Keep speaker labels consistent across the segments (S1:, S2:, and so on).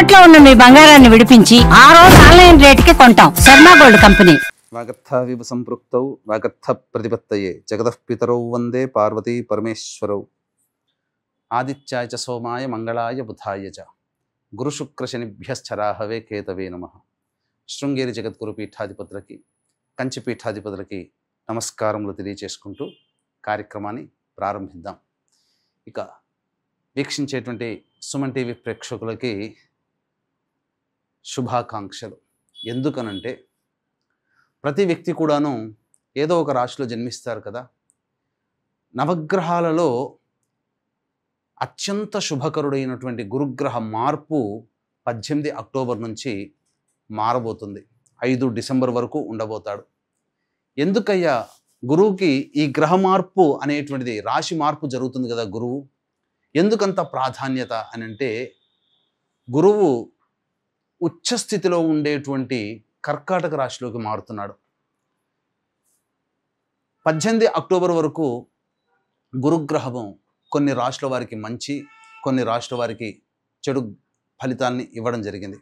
S1: తాకట్లో ఉన్న మీ బంగారాన్ని విడిపించి ఆ రోజు ఆన్లైన్ రేటుకి కొంటాం. Sharma gold company.
S2: వాగర్థావివ సంపృక్తౌ వాగర్థ ప్రతిపత్తయే జగతః పితరౌ వందే పార్వతీ పరమేశ్వరౌ. ఆదిత్యాయ చ సోమాయ మంగళాయ బుధాయ చ గురుశుక్రశనిభ్యశ్చరాహవే కేతవే నమః. శృంగేరి జగద్గురు పీఠాధిపతులకి, కంచి పీఠాధిపతులకి నమస్కారములు తెలియచేసుకుంటూ కార్యక్రమాన్ని ప్రారంభిద్దాం. ఇక వీక్షించేటువంటి సుమన్ టీవీ ప్రేక్షకులకి శుభాకాంక్షలు. ఎందుకనంటే ప్రతి వ్యక్తి కూడాను ఏదో ఒక రాశిలో జన్మిస్తారు కదా. నవగ్రహాలలో అత్యంత శుభకరుడైనటువంటి గురుగ్రహ మార్పు 18 అక్టోబర్ నుంచి మారబోతుంది. 5 డిసెంబర్ వరకు ఉండబోతాడు. ఎందుకయ్యా గురువుకి ఈ గ్రహ మార్పు అనేటువంటిది, రాశి మార్పు జరుగుతుంది కదా గురువు, ఎందుకంత ప్రాధాన్యత అని అంటే, గురువు ఉచ్చస్థితిలో ఉండేటువంటి కర్కాటక రాశిలోకి మారుతున్నాడు. 18 అక్టోబర్ వరకు గురుగ్రహము కొన్ని రాశుల వారికి మంచి, కొన్ని రాశుల వారికి చెడు ఫలితాన్ని ఇవ్వడం జరిగింది.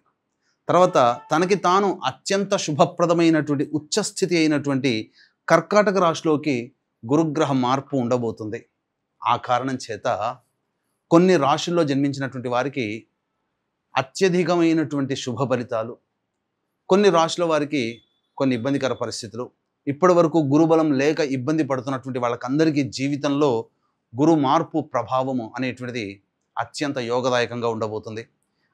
S2: తర్వాత తనకి తాను అత్యంత శుభప్రదమైనటువంటి ఉచ్చస్థితి అయినటువంటి కర్కాటక రాశిలోకి గురుగ్రహ మార్పు ఉండబోతుంది. ఆ కారణం చేత కొన్ని రాశుల్లో జన్మించినటువంటి వారికి అత్యధికమైనటువంటి శుభ ఫలితాలు, కొన్ని రాశుల వారికి కొన్ని ఇబ్బందికర పరిస్థితులు, ఇప్పటి వరకు గురుబలం లేక ఇబ్బంది పడుతున్నటువంటి వాళ్ళకందరికీ జీవితంలో గురు మార్పు ప్రభావము అనేటువంటిది అత్యంత యోగదాయకంగా ఉండబోతుంది.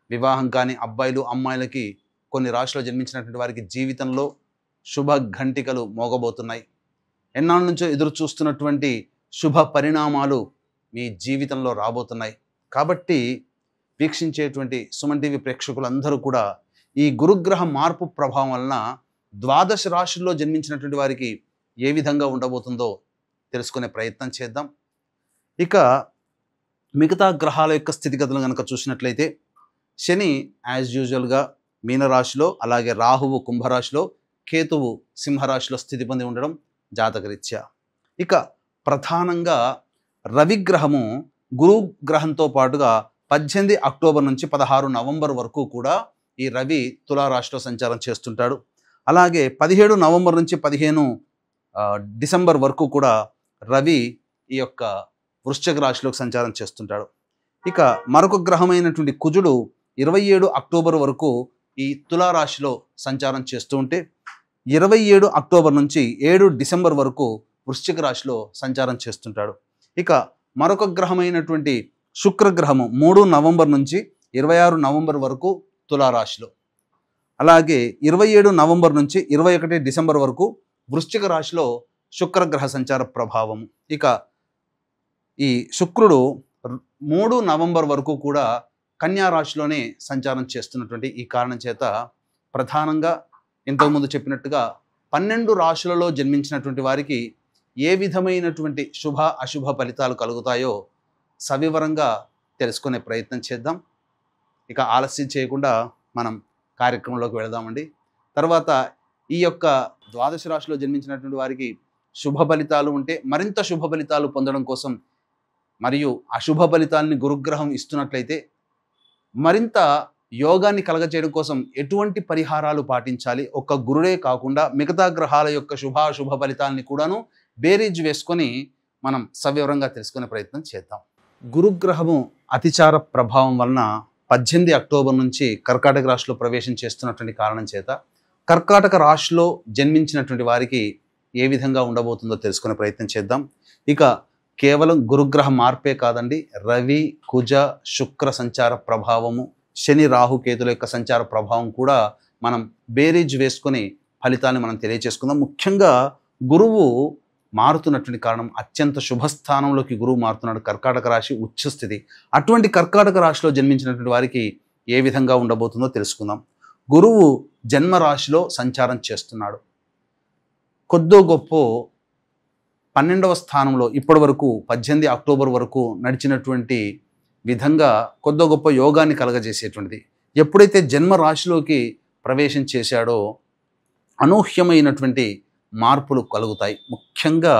S2: వివాహం కాని అబ్బాయిలు అమ్మాయిలకి, కొన్ని రాశుల్లో జన్మించినటువంటి వారికి జీవితంలో శుభ ఘంటికలు మోగబోతున్నాయి. ఎన్నాళ్ళ నుంచో ఎదురు చూస్తున్నటువంటి శుభ పరిణామాలు మీ జీవితంలో రాబోతున్నాయి. కాబట్టి వీక్షించేటువంటి సుమన్ టీవీ ప్రేక్షకులందరూ కూడా ఈ గురుగ్రహ మార్పు ప్రభావం వలన 12 రాశుల్లో జన్మించినటువంటి వారికి ఏ విధంగా ఉండబోతుందో తెలుసుకునే ప్రయత్నం చేద్దాం. ఇక మిగతా గ్రహాల యొక్క స్థితిగతులు కనుక చూసినట్లయితే, శని యాజ్ యూజువల్గా మీనరాశిలో, అలాగే రాహువు కుంభరాశిలో, కేతువు సింహరాశిలో స్థితి పొంది ఉండడం జాతకరీత్యా. ఇక ప్రధానంగా రవిగ్రహము గురుగ్రహంతో పాటుగా 18 అక్టోబర్ నుంచి 16 నవంబర్ వరకు కూడా ఈ రవి తులారాశిలో సంచారం చేస్తుంటాడు. అలాగే 17 నవంబర్ నుంచి 15 డిసెంబర్ వరకు కూడా రవి ఈ యొక్క వృశ్చిక రాశిలోకి సంచారం చేస్తుంటాడు. ఇక మరొక గ్రహమైనటువంటి కుజుడు 27 అక్టోబర్ వరకు ఈ తులారాశిలో సంచారం చేస్తూ ఉంటే, 27 అక్టోబర్ నుంచి 7 డిసెంబర్ వరకు వృశ్చిక రాశిలో సంచారం చేస్తుంటాడు. ఇక మరొక గ్రహమైనటువంటి శుక్రగ్రహము 3 నవంబర్ నుంచి 26 నవంబర్ వరకు తులారాశిలో, అలాగే 27 నవంబర్ నుంచి 21 డిసెంబర్ వరకు వృశ్చిక రాశిలో శుక్రగ్రహ సంచార ప్రభావం. ఇక ఈ శుక్రుడు 3 నవంబర్ వరకు కూడా కన్యా రాశిలోనే సంచారం చేస్తున్నటువంటి ఈ కారణం చేత ప్రధానంగా ఇంతకుముందు చెప్పినట్టుగా 12 రాశులలో జన్మించినటువంటి వారికి ఏ విధమైనటువంటి శుభ అశుభ ఫలితాలు కలుగుతాయో సవివరంగా తెలుసుకునే ప్రయత్నం చేద్దాం. ఇక ఆలస్యం చేయకుండా మనం కార్యక్రమంలోకి వెళదామండి. తర్వాత ఈ యొక్క 12 రాశిలో జన్మించినటువంటి వారికి శుభ ఫలితాలు ఉంటే మరింత శుభ ఫలితాలు పొందడం కోసం, మరియు అశుభ ఫలితాలని గురుగ్రహం ఇస్తున్నట్లయితే మరింత యోగాన్ని కలగచేయడం కోసం ఎటువంటి పరిహారాలు పాటించాలి, ఒక్క గురుడే కాకుండా మిగతా గ్రహాల యొక్క శుభాశుభ ఫలితాలని కూడాను బేరీజ్ వేసుకొని మనం సవివరంగా తెలుసుకునే ప్రయత్నం చేద్దాం. గురుగ్రహము అతిచార ప్రభావం వలన 18 అక్టోబర్ నుంచి కర్కాటక రాశిలో ప్రవేశం చేస్తున్నటువంటి కారణం చేత కర్కాటక రాశిలో జన్మించినటువంటి వారికి ఏ విధంగా ఉండబోతుందో తెలుసుకునే ప్రయత్నం చేద్దాం. ఇక కేవలం గురుగ్రహ మార్పే కాదండి, రవి కుజ శుక్ర సంచార ప్రభావము, శని రాహు కేతుల యొక్క సంచార ప్రభావం కూడా మనం బేరీజ్ వేసుకొని ఫలితాన్ని మనం తెలియచేసుకుందాం. ముఖ్యంగా గురువు మారుతున్నటువంటి కారణం, అత్యంత శుభస్థానంలోకి గురువు మారుతున్నాడు. కర్కాటక రాశి ఉచ్చస్థితి. అటువంటి కర్కాటక రాశిలో జన్మించినటువంటి వారికి ఏ విధంగా ఉండబోతుందో తెలుసుకుందాం. గురువు జన్మ రాశిలో సంచారం చేస్తున్నాడు. కొద్దో గొప్ప 12వ స్థానంలో ఇప్పటి వరకు 18 అక్టోబర్ వరకు నడిచినటువంటి విధంగా కొద్దో గొప్ప యోగాన్ని కలగజేసేటువంటిది. ఎప్పుడైతే జన్మ రాశిలోకి ప్రవేశం చేశాడో అనూహ్యమైనటువంటి మార్పులు కలుగుతాయి. ముఖ్యంగా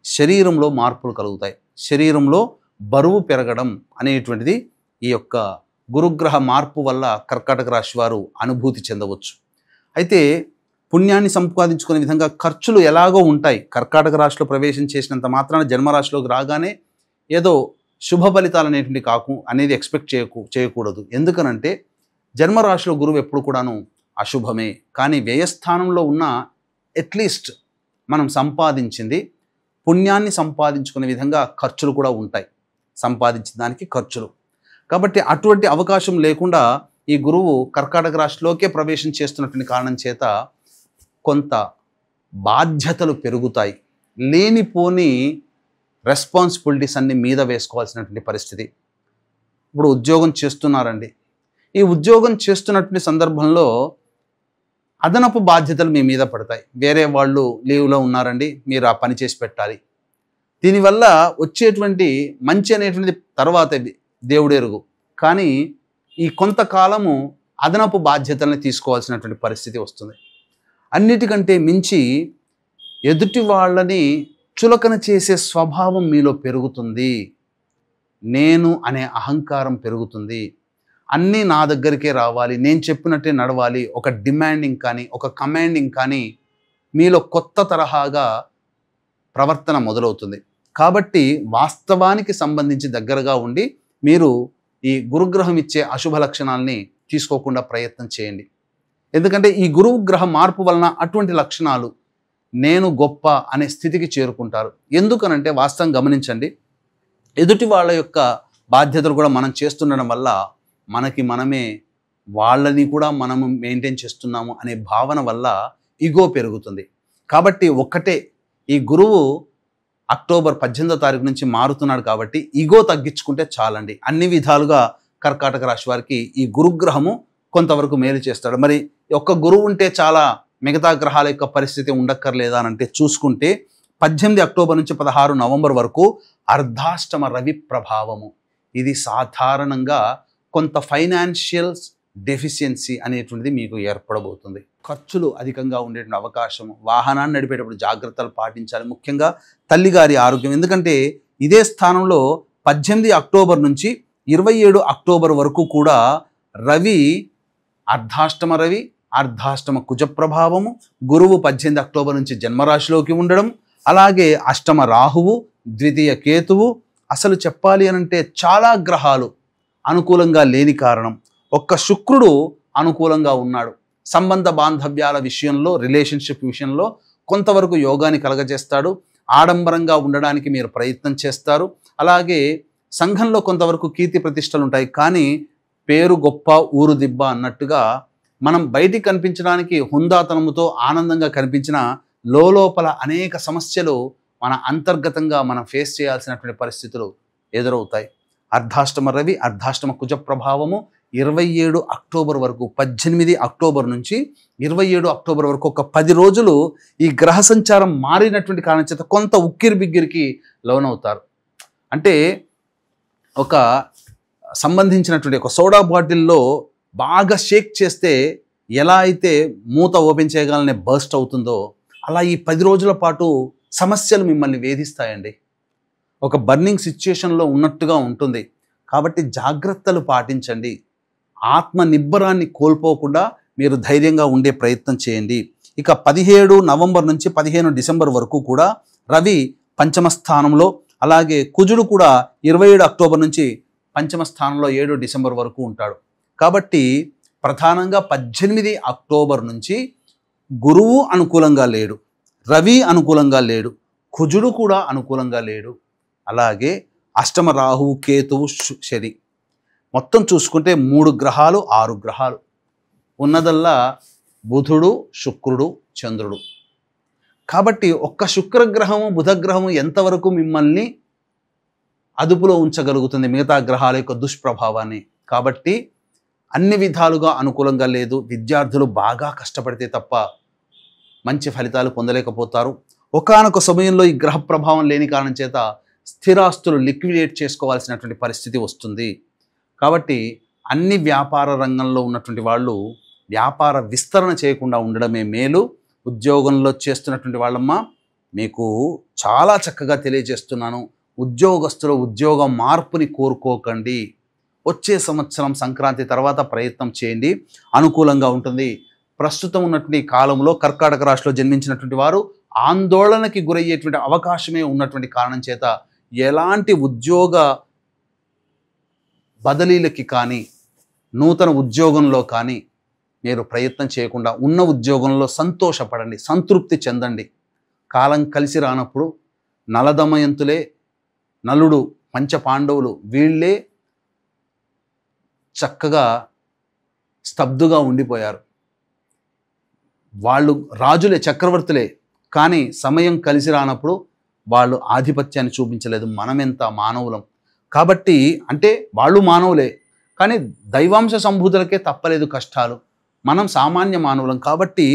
S2: శరీరంలో మార్పులు కలుగుతాయి. శరీరంలో బరువు పెరగడం అనేటువంటిది ఈ యొక్క గురుగ్రహ మార్పు వల్ల కర్కాటక రాశి వారు అనుభూతి చెందవచ్చు. అయితే పుణ్యాన్ని సంపాదించుకునే విధంగా ఖర్చులు ఎలాగో ఉంటాయి. కర్కాటక రాశిలో ప్రవేశం చేసినంత మాత్రాన జన్మరాశిలోకి రాగానే ఏదో శుభ ఫలితాలు అనేది ఎక్స్పెక్ట్ చేయకూడదు. ఎందుకనంటే జన్మరాశిలో గురువు ఎప్పుడు కూడాను అశుభమే. కానీ వ్యయస్థానంలో ఉన్న అట్లీస్ట్ మనం సంపాదించింది పుణ్యాన్ని సంపాదించుకునే విధంగా ఖర్చులు కూడా ఉంటాయి. సంపాదించిన దానికి ఖర్చులు. కాబట్టి అటువంటి అవకాశం లేకుండా ఈ గురువు కర్కాటక రాశిలోకే ప్రవేశం చేస్తున్నటువంటి కారణం చేత కొంత బాధ్యతలు పెరుగుతాయి. లేనిపోని రెస్పాన్సిబిలిటీస్ అన్ని మీద వేసుకోవాల్సినటువంటి పరిస్థితి. ఇప్పుడు ఉద్యోగం చేస్తున్నారండి. ఈ ఉద్యోగం చేస్తున్నటువంటి సందర్భంలో అదనపు బాధ్యతలు మీ మీద పడతాయి. వేరే వాళ్ళు లీవ్లో ఉన్నారండి, మీరు ఆ పని చేసి పెట్టాలి. దీనివల్ల వచ్చేటువంటి మంచి అనేటువంటిది తర్వాత దేవుడెరుగు. కానీ ఈ కొంతకాలము అదనపు బాధ్యతల్ని తీసుకోవాల్సినటువంటి పరిస్థితి వస్తుంది. అన్నిటికంటే మించి ఎదుటి వాళ్ళని చులకన చేసే స్వభావం మీలో పెరుగుతుంది. నేను అనే అహంకారం పెరుగుతుంది. అన్నీ నా దగ్గరికే రావాలి, నేను చెప్పినట్టే నడవాలి, ఒక డిమాండింగ్ కానీ ఒక కమాండింగ్ కానీ మీలో కొత్త తరహాగా ప్రవర్తన మొదలవుతుంది. కాబట్టి వాస్తవానికి సంబంధించి దగ్గరగా ఉండి మీరు ఈ గురుగ్రహం ఇచ్చే అశుభ లక్షణాలని తీసుకోకుండా ప్రయత్నం చేయండి. ఎందుకంటే ఈ గురువు గ్రహ మార్పు వలన అటువంటి లక్షణాలు నేను గొప్ప అనే స్థితికి చేరుకుంటారు. ఎందుకనంటే వాస్తవం గమనించండి, ఎదుటి వాళ్ళ యొక్క బాధ్యతలు కూడా మనం చేస్తుండడం వల్ల మనమే వాళ్ళని కూడా మనము మెయింటైన్ చేస్తున్నాము అనే భావన వల్ల ఈగో పెరుగుతుంది. కాబట్టి ఒక్కటే, ఈ గురువు అక్టోబర్ 18వ తారీఖు నుంచి మారుతున్నాడు కాబట్టి ఈగో తగ్గించుకుంటే చాలండి. అన్ని విధాలుగా కర్కాటక రాశి వారికి ఈ గురుగ్రహము కొంతవరకు మేలు చేస్తాడు. మరి ఒక్క గురువు ఉంటే చాలా, మిగతా గ్రహాల యొక్క పరిస్థితి ఉండక్కర్లేదా అని అంటే చూసుకుంటే 18 అక్టోబర్ నుంచి 16 నవంబర్ వరకు అర్ధాష్టమ రవి ప్రభావము. ఇది సాధారణంగా కొంత ఫైనాన్షియల్ డెఫిషియన్సీ అనేటువంటిది మీకు ఏర్పడబోతుంది. ఖర్చులు అధికంగా ఉండేటువంటి అవకాశం, వాహనాన్ని నడిపేటప్పుడు జాగ్రత్తలు పాటించాలి. ముఖ్యంగా తల్లిగారి ఆరోగ్యం. ఎందుకంటే ఇదే స్థానంలో 18 అక్టోబర్ నుంచి 27 అక్టోబర్ వరకు కూడా రవి అర్ధాష్టమ కుజ ప్రభావము, గురువు 18 అక్టోబర్ నుంచి జన్మరాశిలోకి ఉండడం, అలాగే అష్టమ రాహువు, ద్వితీయ కేతువు. అసలు చెప్పాలి అనంటే చాలా గ్రహాలు అనుకూలంగా లేని కారణం ఒక్క శుక్రుడు అనుకూలంగా ఉన్నాడు. సంబంధ బాంధవ్యాల విషయంలో, రిలేషన్షిప్ విషయంలో కొంతవరకు యోగాన్ని కలగజేస్తాడు. ఆడంబరంగా ఉండడానికి మీరు ప్రయత్నం చేస్తారు. అలాగే సంఘంలో కొంతవరకు కీర్తి ప్రతిష్టలు ఉంటాయి. కానీ పేరు గొప్ప ఊరు దిబ్బ అన్నట్టుగా మనం బయటికి కనిపించడానికి హుందాతనముతో ఆనందంగా కనిపించిన లోపల అనేక సమస్యలు మన అంతర్గతంగా మనం ఫేస్ చేయాల్సినటువంటి పరిస్థితులు ఎదురవుతాయి. అర్ధాష్టమ రవి, అర్ధాష్టమ కుజ ప్రభావము 27 అక్టోబర్ వరకు, 18 అక్టోబర్ నుంచి 27 అక్టోబర్ వరకు ఒక 10 రోజులు ఈ గ్రహ సంచారం మారినటువంటి కారణం చేత కొంత ఉక్కిరి బిగ్గిరికి లోనవుతారు. అంటే ఒక సంబంధించినటువంటి ఒక సోడా బాటిల్లో బాగా షేక్ చేస్తే ఎలా అయితే మూత ఓపెన్ చేయగలనే బర్స్ట్ అవుతుందో అలా ఈ 10 రోజుల పాటు సమస్యలు మిమ్మల్ని వేధిస్తాయండి. ఒక బర్నింగ్ సిచ్యుయేషన్లో ఉన్నట్టుగా ఉంటుంది. కాబట్టి జాగ్రత్తలు పాటించండి. ఆత్మ నిబ్బరాన్ని కోల్పోకుండా మీరు ధైర్యంగా ఉండే ప్రయత్నం చేయండి. ఇక 17 నవంబర్ నుంచి 15 డిసెంబర్ వరకు కూడా రవి పంచమ స్థానంలో, అలాగే కుజుడు కూడా 27 అక్టోబర్ నుంచి పంచమ స్థానంలో 7 డిసెంబర్ వరకు ఉంటాడు. కాబట్టి ప్రధానంగా 18 అక్టోబర్ నుంచి గురువు అనుకూలంగా లేడు, రవి అనుకూలంగా లేడు, కుజుడు కూడా అనుకూలంగా లేడు. అలాగే అష్టమ రాహువు, కేతువు, శని, మొత్తం చూసుకుంటే 3 గ్రహాలు 6 గ్రహాలు ఉన్నదల్లా బుధుడు, శుక్రుడు, చంద్రుడు. కాబట్టి ఒక్క శుక్రగ్రహము, బుధగ్రహము ఎంతవరకు మిమ్మల్ని అదుపులో ఉంచగలుగుతుంది మిగతా గ్రహాల యొక్క దుష్ప్రభావాన్ని? కాబట్టి అన్ని విధాలుగా అనుకూలంగా లేదు. విద్యార్థులు బాగా కష్టపడితే తప్ప మంచి ఫలితాలు పొందలేకపోతారు. ఒకానొక సమయంలో ఈ గ్రహ ప్రభావం లేని కారణం చేత స్థిరాస్తులు లిక్విడేట్ చేసుకోవాల్సినటువంటి పరిస్థితి వస్తుంది. కాబట్టి అన్ని వ్యాపార రంగంలో ఉన్నటువంటి వాళ్ళు వ్యాపార విస్తరణ చేయకుండా ఉండడమే మేలు. ఉద్యోగంలో చేస్తున్నటువంటి వాళ్ళమ్మ మీకు చాలా చక్కగా తెలియజేస్తున్నాను, ఉద్యోగస్తులు ఉద్యోగ మార్పుని కోరుకోకండి. వచ్చే సంవత్సరం సంక్రాంతి తర్వాత ప్రయత్నం చేయండి, అనుకూలంగా ఉంటుంది. ప్రస్తుతం ఉన్నటువంటి కాలంలో కర్కాటక రాశిలో జన్మించినటువంటి వారు ఆందోళనకి గురయ్యేటువంటి అవకాశమే ఉన్నటువంటి కారణం చేత ఎలాంటి ఉద్యోగ బదిలీలకి కానీ నూతన ఉద్యోగంలో కానీ మీరు ప్రయత్నం చేయకుండా ఉన్న ఉద్యోగంలో సంతోషపడండి, సంతృప్తి చెందండి. కాలం కలిసి రానప్పుడు నలదమయంతులే, నలుడు, పంచపాండవులు వీళ్ళే చక్కగా స్తబ్దుగా ఉండిపోయారు. వాళ్ళు రాజులే, చక్రవర్తులే, కానీ సమయం కలిసి రానప్పుడు వాళ్ళు ఆధిపత్యాన్ని చూపించలేదు. మనమెంత మానవులం కాబట్టి, అంటే వాళ్ళు మానవులే కానీ దైవాంశ సంభూతులకే తప్పలేదు కష్టాలు. మనం సామాన్య మానవులం కాబట్టి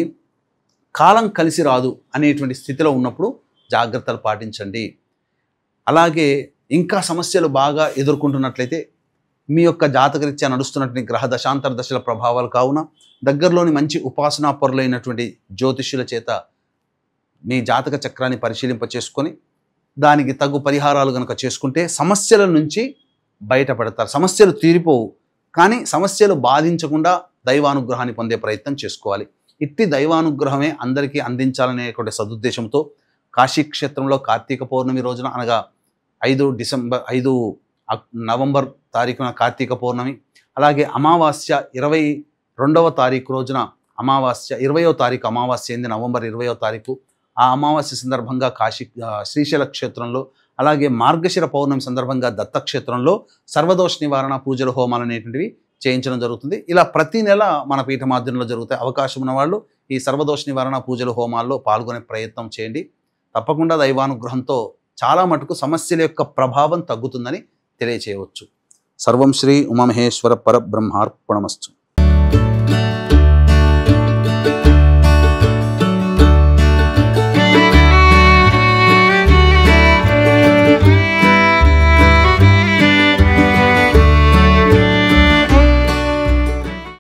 S2: కాలం కలిసి రాదు అనేటువంటి స్థితిలో ఉన్నప్పుడు జాగ్రత్తలు పాటించండి. అలాగే ఇంకా సమస్యలు బాగా ఎదుర్కొంటున్నట్లయితే మీ యొక్క జాతకరీత్యా నడుస్తున్నటువంటి గ్రహ దశాంతర దశల ప్రభావాలు కావున దగ్గరలోని మంచి ఉపాసనా పరులైనటువంటి జ్యోతిష్యుల చేత మీ జాతక చక్రాన్ని పరిశీలింప చేసుకొని దానికి తగు పరిహారాలు కనుక చేసుకుంటే సమస్యల నుంచి బయటపడతారు. సమస్యలు తీరిపోవు కానీ సమస్యలు బాధించకుండా దైవానుగ్రహాన్ని పొందే ప్రయత్నం చేసుకోవాలి. ఇట్టి దైవానుగ్రహమే అందరికీ అందించాలనేటువంటి సదుద్దేశంతో కాశీక్షేత్రంలో కార్తీక పౌర్ణమి రోజున, అనగా 5 నవంబర్ తారీఖున కార్తీక పౌర్ణమి, అలాగే అమావాస్య 22వ తారీఖు రోజున అమావాస్య, 20వ తారీఖు అమావాస్య అయింది, నవంబర్ 20వ తారీఖు. ఆ అమావాస్య సందర్భంగా శ్రీశైల క్షేత్రంలో, అలాగే మార్గశిర పౌర్ణమి సందర్భంగా దత్తక్షేత్రంలో సర్వదోష నివారణ పూజలు, హోమాలు అనేటువంటివి చేయించడం జరుగుతుంది. ఇలా ప్రతి నెల మన పీఠమాధ్యంలో జరుగుతాయి. అవకాశం ఉన్న వాళ్ళు ఈ సర్వదోష నివారణ పూజలు, హోమాల్లో పాల్గొనే ప్రయత్నం చేయండి. తప్పకుండా దైవానుగ్రహంతో చాలా మటుకు సమస్యల యొక్క ప్రభావం తగ్గుతుందని తెలియచేయవచ్చు. సర్వం శ్రీ ఉమామహేశ్వర పరబ్రహ్మార్పణమస్తు.